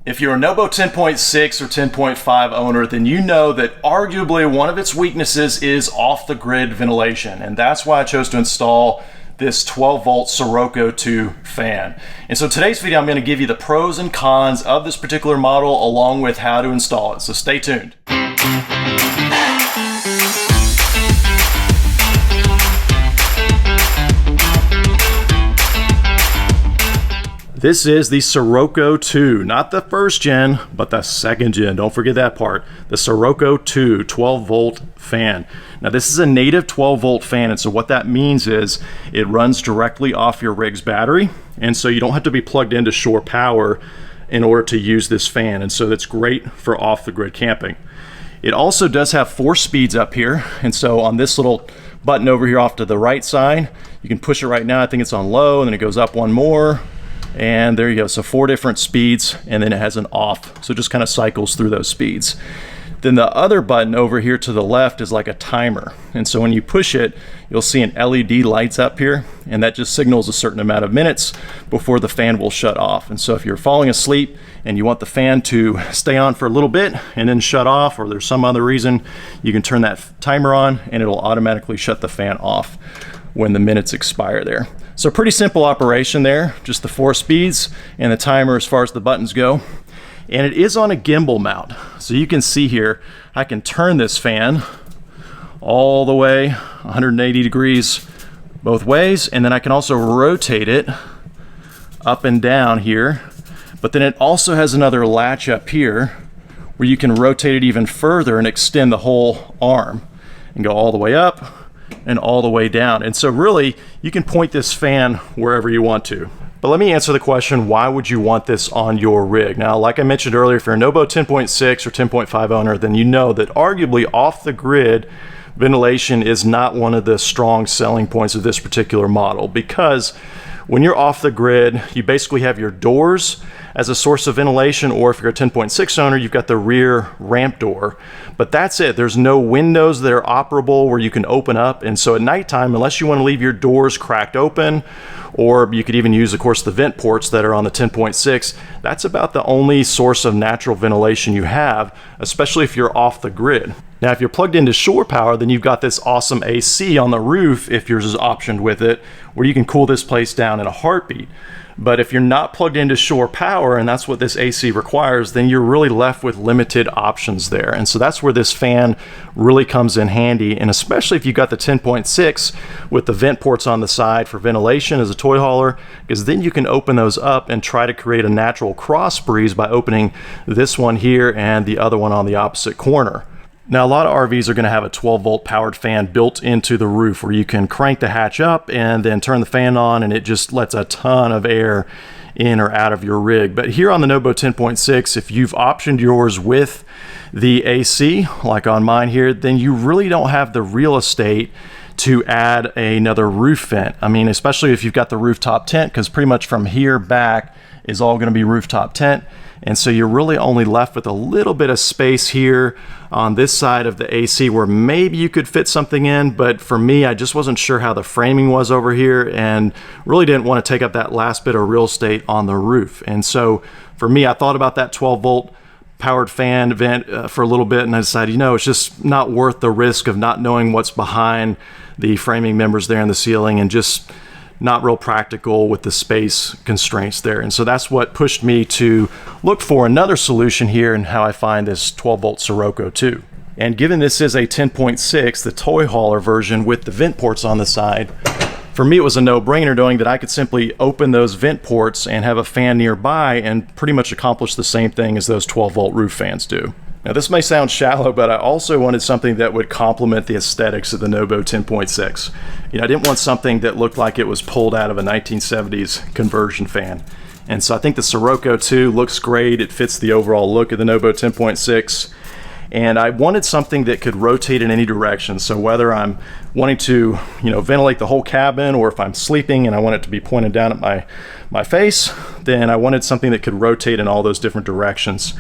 If you're a NOBO 10.6 or 10.5 owner, then you know that arguably one of its weaknesses is off-the-grid ventilation, and that's why I chose to install this 12-volt Sirocco II fan. And so today's video, I'm going to give you the pros and cons of this particular model along with how to install it, so stay tuned. This is the Sirocco II, not the first gen, but the second gen. Don't forget that part. The Sirocco II 12-volt fan. Now this is a native 12-volt fan, and so what that means is it runs directly off your rig's battery, and so you don't have to be plugged into shore power in order to use this fan, and so that's great for off-the-grid camping. It also does have 4 speeds up here, and so on this little button over here off to the right side, you can push it right now. I think it's on low, and then it goes up one more. And there you go, so 4 different speeds, and then it has an off, so it just kind of cycles through those speeds. Then the other button over here to the left is like a timer, and so when you push it, you'll see an LED lights up here, and that just signals a certain amount of minutes before the fan will shut off. And so if you're falling asleep and you want the fan to stay on for a little bit and then shut off, or there's some other reason, you can turn that timer on and it'll automatically shut the fan off when the minutes expire there. So pretty simple operation there, just the 4 speeds and the timer as far as the buttons go. And it is on a gimbal mount. So you can see here, I can turn this fan all the way 180 degrees both ways, and then I can also rotate it up and down here. But then it also has another latch up here where you can rotate it even further and extend the whole arm and go all the way up and all the way down. And so really, you can point this fan wherever you want to. But let me answer the question, why would you want this on your rig? Now, like I mentioned earlier, if you're a NOBO 10.6 or 10.5 owner, then you know that arguably off-the-grid ventilation is not one of the strong selling points of this particular model, because when you're off the grid, you basically have your doors as a source of ventilation, or if you're a 10.6 owner, you've got the rear ramp door. But that's it. There's no windows that are operable where you can open up. And so at nighttime, unless you want to leave your doors cracked open, or you could even use, of course, the vent ports that are on the 10.6, that's about the only source of natural ventilation you have, especially if you're off the grid. Now, if you're plugged into shore power, then you've got this awesome AC on the roof, if yours is optioned with it, where you can cool this place down in a heartbeat. But if you're not plugged into shore power, and that's what this AC requires, then you're really left with limited options there. And so that's where this fan really comes in handy, and especially if you've got the 10.6 with the vent ports on the side for ventilation as a toy hauler, because then you can open those up and try to create a natural cross breeze by opening this one here and the other one on the opposite corner. Now, a lot of RVs are going to have a 12-volt powered fan built into the roof where you can crank the hatch up and then turn the fan on, and it just lets a ton of air in or out of your rig. But here on the NOBO 10.6, if you've optioned yours with the AC, like on mine here, then you really don't have the real estate to add another roof vent. I mean, especially if you've got the rooftop tent, because pretty much from here back is all going to be rooftop tent. And so you're really only left with a little bit of space here on this side of the AC where maybe you could fit something in, but for me, I just wasn't sure how the framing was over here and really didn't want to take up that last bit of real estate on the roof. And so for me, I thought about that 12-volt powered fan vent for a little bit, and I decided, you know, it's just not worth the risk of not knowing what's behind the framing members there in the ceiling, and just not real practical with the space constraints there. And so that's what pushed me to look for another solution here, and how I find this 12-volt Sirocco II. And given this is a 10.6, the toy hauler version with the vent ports on the side, for me it was a no-brainer, knowing that I could simply open those vent ports and have a fan nearby and pretty much accomplish the same thing as those 12-volt roof fans do. Now this may sound shallow, but I also wanted something that would complement the aesthetics of the NOBO 10.6. You know, I didn't want something that looked like it was pulled out of a 1970s conversion fan. And so I think the Sirocco II looks great. It fits the overall look of the NOBO 10.6. And I wanted something that could rotate in any direction. So whether I'm wanting to, you know, ventilate the whole cabin, or if I'm sleeping and I want it to be pointed down at my face, then I wanted something that could rotate in all those different directions.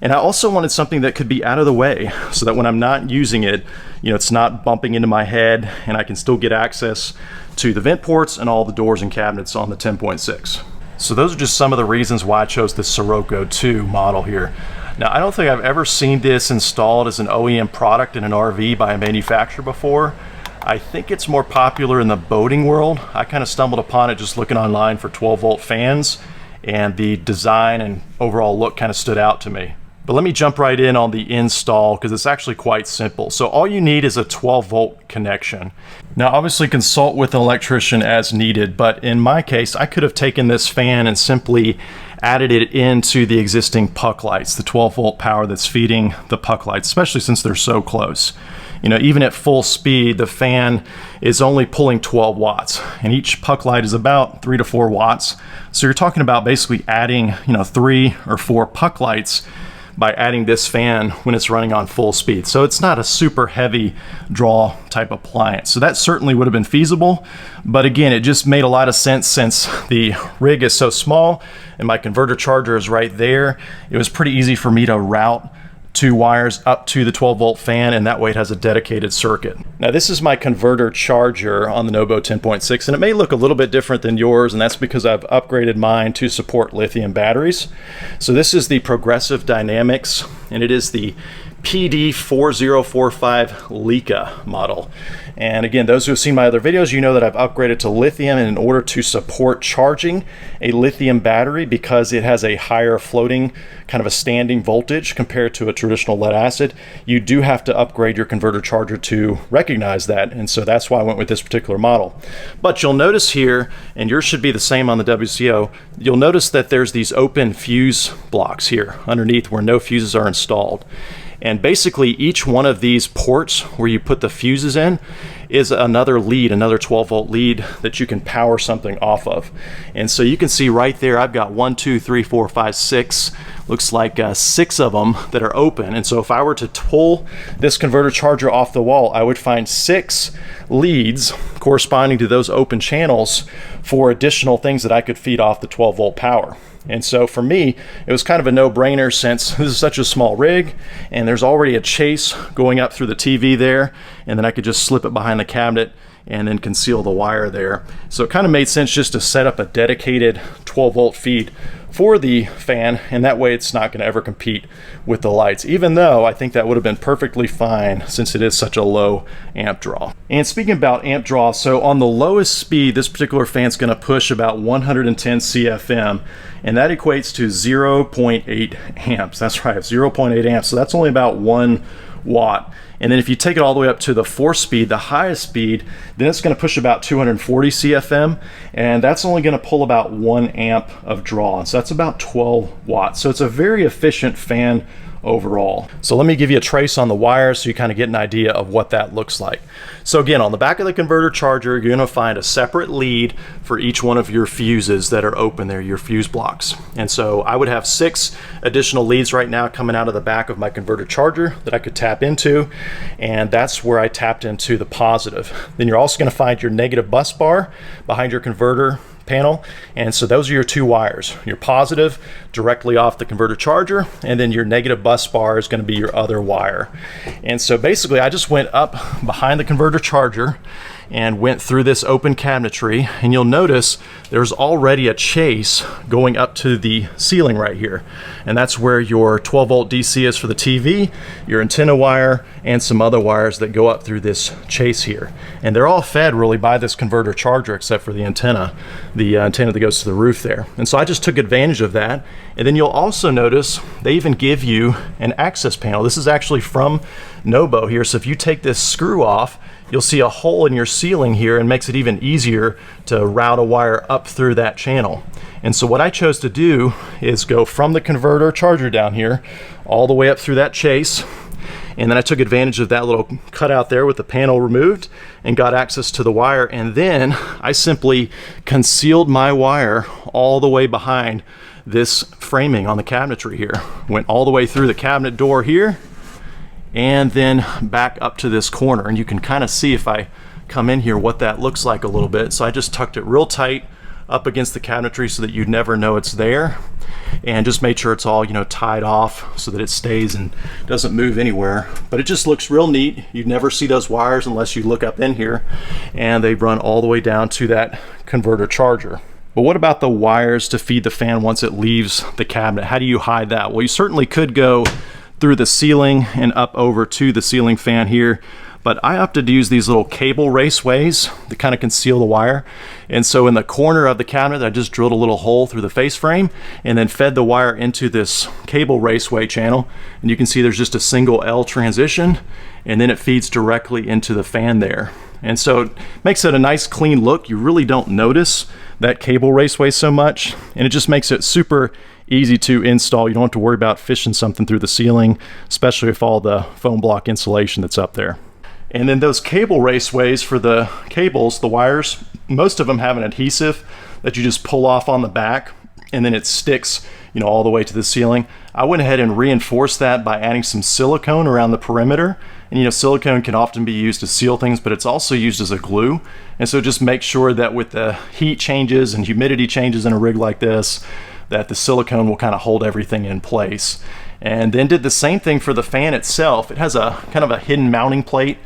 And I also wanted something that could be out of the way, so that when I'm not using it, you know, it's not bumping into my head, and I can still get access to the vent ports and all the doors and cabinets on the 10.6. So those are just some of the reasons why I chose the Sirocco II model here. Now, I don't think I've ever seen this installed as an OEM product in an RV by a manufacturer before. I think it's more popular in the boating world. I kind of stumbled upon it just looking online for 12-volt fans, and the design and overall look kind of stood out to me. But let me jump right in on the install because it's actually quite simple. So all you need is a 12-volt connection. Now, obviously consult with an electrician as needed, but in my case, I could have taken this fan and simply added it into the existing puck lights, the 12-volt power that's feeding the puck lights, especially since they're so close. You know, even at full speed, the fan is only pulling 12 watts, and each puck light is about 3 to 4 watts. So you're talking about basically adding, 3 or 4 puck lights by adding this fan when it's running on full speed. So it's not a super heavy draw type appliance. So that certainly would have been feasible. But again, it just made a lot of sense since the rig is so small and my converter charger is right there. It was pretty easy for me to route 2 wires up to the 12-volt fan, and that way it has a dedicated circuit. Now, this is my converter charger on the NOBO 10.6, and it may look a little bit different than yours, and that's because I've upgraded mine to support lithium batteries. So this is the Progressive Dynamics, and it is the PD4045 Leica model. And again, those who have seen my other videos, you know that I've upgraded to lithium in order to support charging a lithium battery because it has a higher floating, kind of a standing voltage compared to a traditional lead acid. You do have to upgrade your converter charger to recognize that, and so that's why I went with this particular model. But you'll notice here, and yours should be the same on the WCO, you'll notice that there's these open fuse blocks here underneath where no fuses are installed. And basically each one of these ports where you put the fuses in is another lead, another 12-volt lead that you can power something off of. And so you can see right there, I've got 1, 2, 3, 4, 5, 6, looks like 6 of them that are open. And so if I were to pull this converter charger off the wall, I would find 6 leads corresponding to those open channels for additional things that I could feed off the 12-volt power. And so for me, it was kind of a no-brainer since this is such a small rig and there's already a chase going up through the TV there, and then I could just slip it behind the cabinet and then conceal the wire there. So it kind of made sense just to set up a dedicated 12-volt feed for the fan, and that way it's not going to ever compete with the lights, even though I think that would have been perfectly fine since it is such a low amp draw. And speaking about amp draw, so on the lowest speed, this particular fan's going to push about 110 CFM, and that equates to 0.8 amps. That's right, 0.8 amps. So that's only about 1 watt. And then if you take it all the way up to the 4-speed, the highest speed, then it's going to push about 240 CFM, and that's only going to pull about 1 amp of draw. So that's about 12 watts. So it's a very efficient fan overall. So let me give you a trace on the wires so you kind of get an idea of what that looks like. So again, on the back of the converter charger, you're going to find a separate lead for each one of your fuses that are open there, your fuse blocks. And so I would have 6 additional leads right now coming out of the back of my converter charger that I could tap into, and that's where I tapped into the positive. Then you're also going to find your negative bus bar behind your converter panel, and so those are your 2 wires, your positive directly off the converter charger, and then your negative bus bar is going to be your other wire. And so basically I just went up behind the converter charger and went through this open cabinetry, and you'll notice there's already a chase going up to the ceiling right here, and that's where your 12-volt DC is for the TV, your antenna wire, and some other wires that go up through this chase here. And they're all fed really by this converter charger except for the antenna that goes to the roof there. And so I just took advantage of that. And then you'll also notice they even give you an access panel. This is actually from NOBO here, so if you take this screw off, you'll see a hole in your ceiling here, and makes it even easier to route a wire up through that channel. And so what I chose to do is go from the converter charger down here all the way up through that chase, and then I took advantage of that little cutout there with the panel removed and got access to the wire, and then I simply concealed my wire all the way behind this framing on the cabinetry here. Went all the way through the cabinet door here and then back up to this corner, and you can kind of see if I come in here what that looks like a little bit. So I just tucked it real tight up against the cabinetry so that you'd never know it's there, and just made sure it's all, tied off so that it stays and doesn't move anywhere. But it just looks real neat. You'd never see those wires unless you look up in here, and they run all the way down to that converter charger. But what about the wires to feed the fan once it leaves the cabinet? How do you hide that? Well, you certainly could go through the ceiling and up over to the ceiling fan here, but I opted to use these little cable raceways to kind of conceal the wire. And so in the corner of the cabinet, I just drilled a little hole through the face frame and then fed the wire into this cable raceway channel. And you can see there's just a single L transition, and then it feeds directly into the fan there. And so it makes it a nice clean look. You really don't notice that cable raceway so much, and it just makes it super easy to install. You don't have to worry about fishing something through the ceiling, especially with all the foam block insulation that's up there. And then those cable raceways for the cables, the wires, most of them have an adhesive that you just pull off on the back, and then it sticks, you know, all the way to the ceiling. I went ahead and reinforced that by adding some silicone around the perimeter. And you know, silicone can often be used to seal things, but it's also used as a glue. And so just make sure that with the heat changes and humidity changes in a rig like this, that the silicone will kind of hold everything in place. And then did the same thing for the fan itself. It has a kind of a hidden mounting plate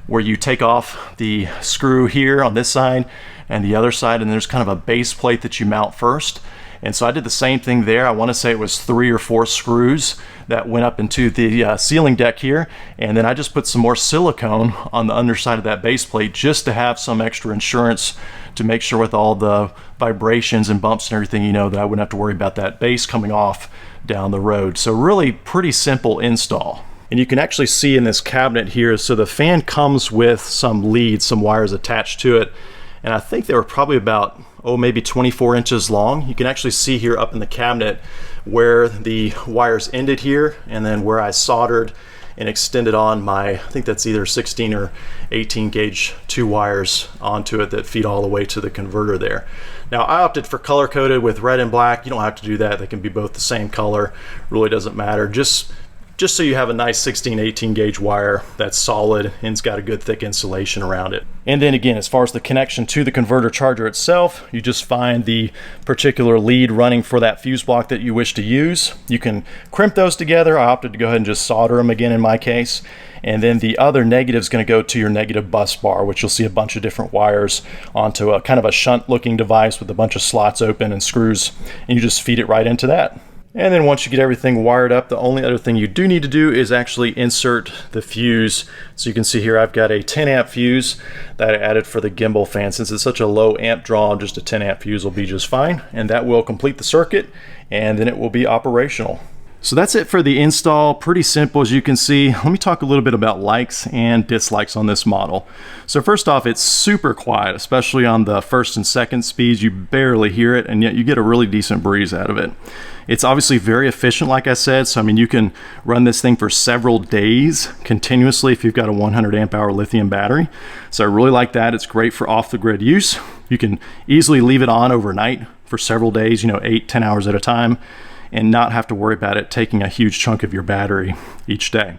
where you take off the screw here on this side and the other side, and there's kind of a base plate that you mount first. And so I did the same thing there. I want to say it was 3 or 4 screws that went up into the ceiling deck here. And then I just put some more silicone on the underside of that base plate just to have some extra insurance to make sure with all the vibrations and bumps and everything, you know, that I wouldn't have to worry about that base coming off down the road. So really pretty simple install. And you can actually see in this cabinet here, so the fan comes with some leads, some wires attached to it. And I think they were probably about, maybe 24 inches long. You can actually see here up in the cabinet where the wires ended here, and then where I soldered and extended on my, I think that's either 16 or 18 gauge 2 wires onto it that feed all the way to the converter there. Now I opted for color coded with red and black. You don't have to do that. They can be both the same color. Really doesn't matter. Just so you have a nice 16, 18 gauge wire that's solid and it's got a good thick insulation around it. And then again, as far as the connection to the converter charger itself, you just find the particular lead running for that fuse block that you wish to use. You can crimp those together. I opted to go ahead and just solder them again in my case. And then the other negative is going to go to your negative bus bar, which you'll see a bunch of different wires onto a kind of a shunt looking device with a bunch of slots open and screws, and you just feed it right into that. And then once you get everything wired up, the only other thing you do need to do is actually insert the fuse. So you can see here I've got a 10 amp fuse that I added for the gimbal fan. Since it's such a low amp draw, just a 10 amp fuse will be just fine. And that will complete the circuit, and then it will be operational. So that's it for the install. Pretty simple, as you can see. Let me talk a little bit about likes and dislikes on this model. So first off, it's super quiet, especially on the first and second speeds. You barely hear it, and yet you get a really decent breeze out of it. It's obviously very efficient, like I said. So I mean, you can run this thing for several days continuously if you've got a 100 amp hour lithium battery. So I really like that. It's great for off the grid use. You can easily leave it on overnight for several days, 8-10 hours at a time, and not have to worry about it taking a huge chunk of your battery each day.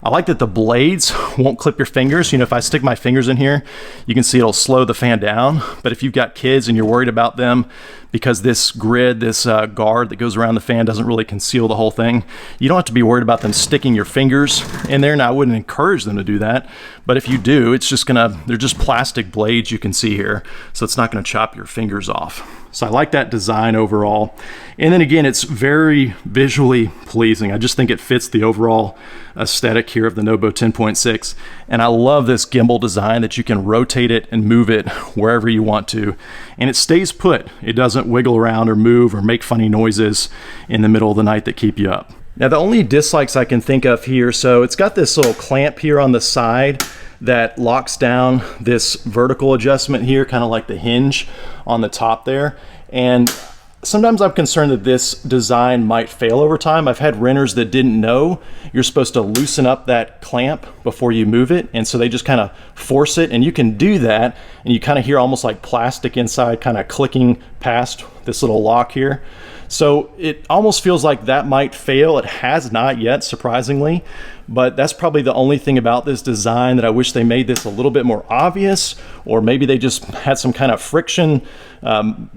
I like that the blades won't clip your fingers. If I stick my fingers in here, you can see it'll slow the fan down. But if you've got kids and you're worried about them because this grid, this guard that goes around the fan doesn't really conceal the whole thing, you don't have to be worried about them sticking your fingers in there. Now, I wouldn't encourage them to do that, but if you do, it's just they're just plastic blades you can see here, so it's not gonna chop your fingers off. So I like that design overall. And then again, it's very visually pleasing. I just think it fits the overall aesthetic here of the NOBO 10.6. And I love this gimbal design that you can rotate it and move it wherever you want to. And it stays put. It doesn't wiggle around or move or make funny noises in the middle of the night that keep you up. Now, the only dislikes I can think of here, so it's got this little clamp here on the side that locks down this vertical adjustment here, kind of like the hinge on the top there. And sometimes I'm concerned that this design might fail over time. I've had renters that didn't know you're supposed to loosen up that clamp before you move it, and so they just kind of force it, and you can do that, and you kind of hear almost like plastic inside kind of clicking past this little lock here. So it almost feels like that might fail. It has not yet, surprisingly, but that's probably the only thing about this design that I wish they made this a little bit more obvious, or maybe they just had some kind of friction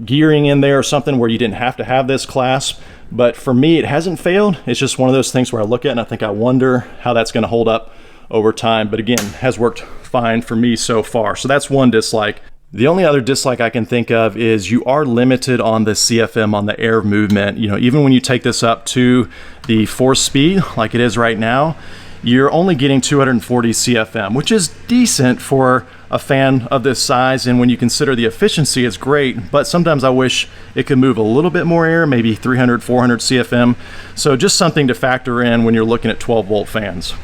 gearing in there or something where you didn't have to have this clasp. But for me, it hasn't failed. It's just one of those things where I look at it and I think I wonder how that's going to hold up over time. But again, has worked fine for me so far. So that's one dislike. The only other dislike I can think of is you are limited on the CFM, on the air movement. You know, even when you take this up to the 4-speed like it is right now, you're only getting 240 CFM, which is decent for a fan of this size, and when you consider the efficiency, it's great, but sometimes I wish it could move a little bit more air, maybe 300, 400 CFM. So just something to factor in when you're looking at 12-volt fans.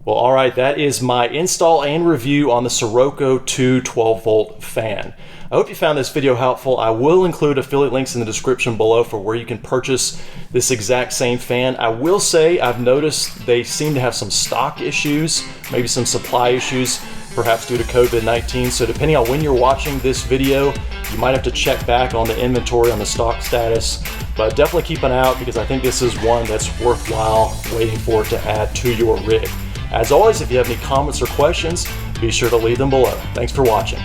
Well, all right, that is my install and review on the Sirocco II 12-volt fan. I hope you found this video helpful. I will include affiliate links in the description below for where you can purchase this exact same fan. I will say I've noticed they seem to have some stock issues, maybe some supply issues, perhaps due to COVID-19. So depending on when you're watching this video, you might have to check back on the inventory, on the stock status, but definitely keep an eye out because I think this is one that's worthwhile waiting for it to add to your rig. As always, if you have any comments or questions, be sure to leave them below. Thanks for watching.